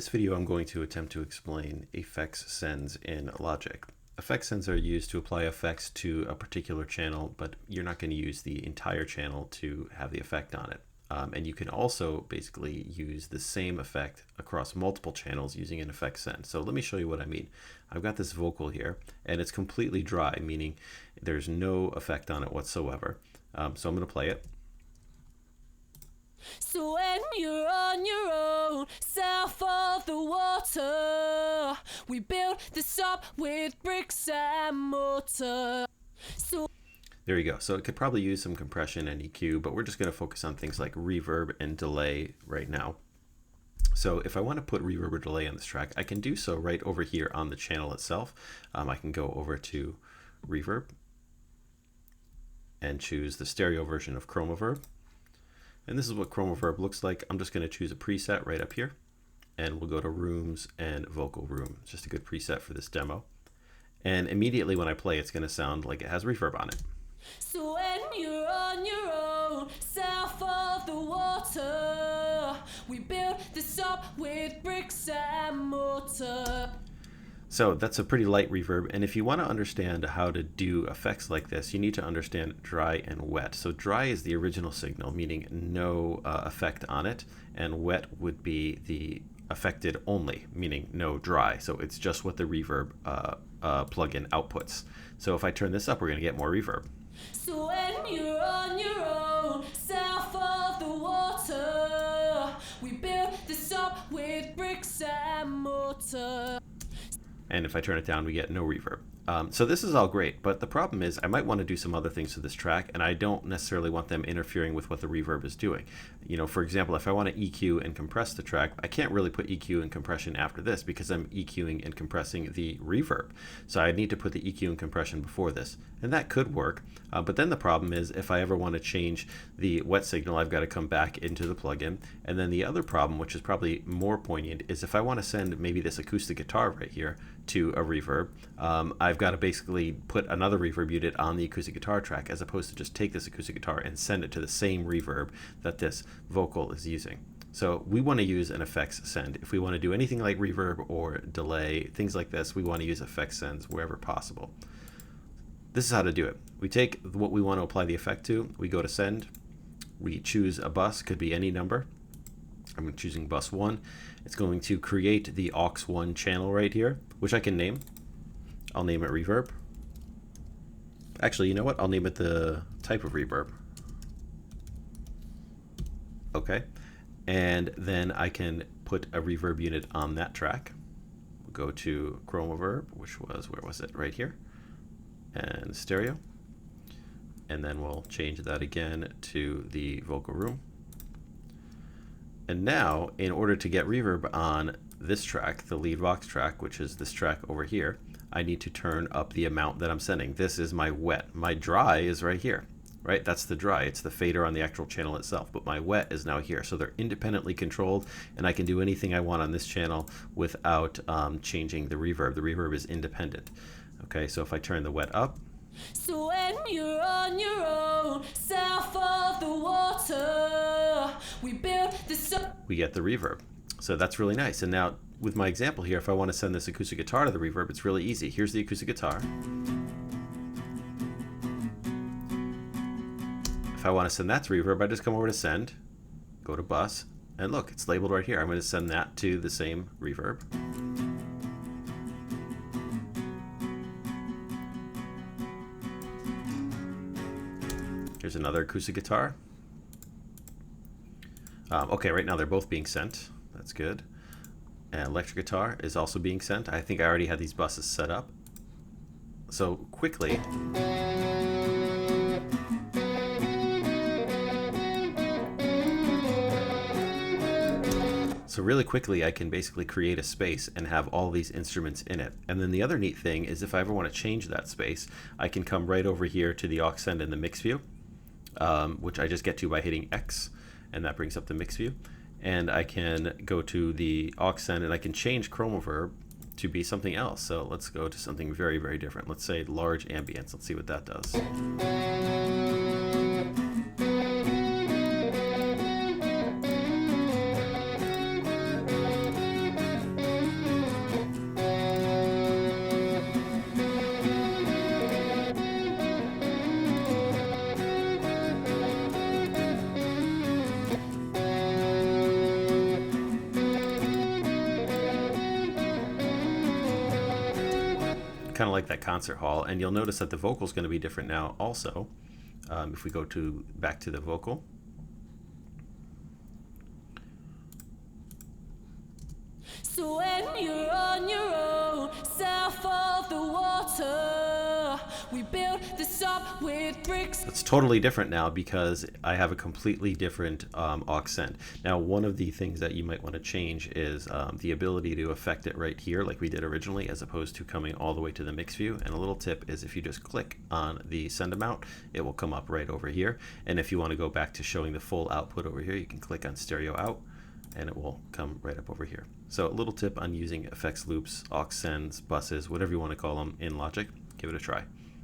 In this video, I'm going to attempt to explain effects sends in Logic. Effects sends are used to apply effects to a particular channel, but you're not going to use the entire channel to have the effect on it. And you can also basically use the same effect across multiple channels using an effect send. So let me show you what I mean. I've got this vocal here, and it's completely dry, meaning there's no effect on it whatsoever. So I'm going to play it. So when you're on your own, south of the water, we built this up with bricks and mortar. There you go. So it could probably use some compression and EQ, but we're just going to focus on things like reverb and delay right now. So if I want to put reverb or delay on this track, I can do so right over here on the channel itself. I can go over to reverb and choose the stereo version of Reverb. And this is what Reverb looks like. I'm just going to choose a preset right up here, and we'll go to Rooms and Vocal Room. It's just a good preset for this demo. And immediately when I play, it's going to sound like it has reverb on it. So when you're on your own, south of the water, we built this up with bricks and mortar. So that's a pretty light reverb, and if you want to understand how to do effects like this, you need to understand dry and wet. So dry is the original signal, meaning no effect on it, and wet would be the affected only, meaning no dry. So it's just what the reverb plugin outputs. So if I turn this up, we're going to get more reverb. So when you're on your own, south of the water, we built this up with bricks and mortar. And if I turn it down, we get no reverb. So this is all great, but the problem is I might want to do some other things to this track, and I don't necessarily want them interfering with what the reverb is doing. You know, for example, if I want to EQ and compress the track, I can't really put EQ and compression after this because I'm EQing and compressing the reverb. So I need to put the EQ and compression before this, and that could work. But then the problem is if I ever want to change the wet signal, I've got to come back into the plugin. And then the other problem, which is probably more poignant, is if I want to send maybe this acoustic guitar right here to a reverb, I've got to basically put another reverb unit on the acoustic guitar track as opposed to just take this acoustic guitar and send it to the same reverb that this vocal is using. So we want to use an effects send. If we want to do anything like reverb or delay, things like this, we want to use effects sends wherever possible. This is how to do it. We take what we want to apply the effect to, we go to send, we choose a bus, could be any number. I'm choosing bus 1. It's going to create the aux1 channel right here, which I can name. I'll name it reverb. Actually, you know what? I'll name it the type of reverb. Okay. And then I can put a reverb unit on that track. We'll go to Reverb, which was, where was it? Right here. And stereo. And then we'll change that again to the vocal room. And now, in order to get reverb on this track, the lead Vox track, which is this track over here, I need to turn up the amount that I'm sending. This is my wet. My dry is right here, right? That's the dry. It's the fader on the actual channel itself, but my wet is now here. So they're independently controlled, and I can do anything I want on this channel without changing the reverb. The reverb is independent. Okay, so if I turn the wet up, so when you're on your own, south of the water, we built this up. We get the reverb. So that's really nice. And now with my example here, if I want to send this acoustic guitar to the reverb, it's really easy. Here's the acoustic guitar. If I want to send that to reverb, I just come over to send, go to bus, and look, it's labeled right here. I'm going to send that to the same reverb. Here's another acoustic guitar. Okay, right now they're both being sent. That's good. And electric guitar is also being sent. I think I already had these buses set up. So quickly, really quickly, I can basically create a space and have all these instruments in it. And then the other neat thing is if I ever want to change that space, I can come right over here to the aux send in the mix view, which I just get to by hitting X, and that brings up the mix view. And I can go to the aux send and I can change Reverb to be something else. So let's go to something very, very different. Let's say large ambience. Let's see what that does. kind of like that concert hall. And you'll notice that the vocal is going to be different now also. If we go back to the vocal. So when you're on your own, south of the water, we built this up with bricks. It's totally different now because I have a completely different aux send. Now, one of the things that you might want to change is the ability to affect it right here like we did originally, as opposed to coming all the way to the mix view. And a little tip is if you just click on the send amount, it will come up right over here. And if you want to go back to showing the full output over here, you can click on stereo out and it will come right up over here. So a little tip on using effects loops, aux sends, buses, whatever you want to call them in Logic. Give it a try.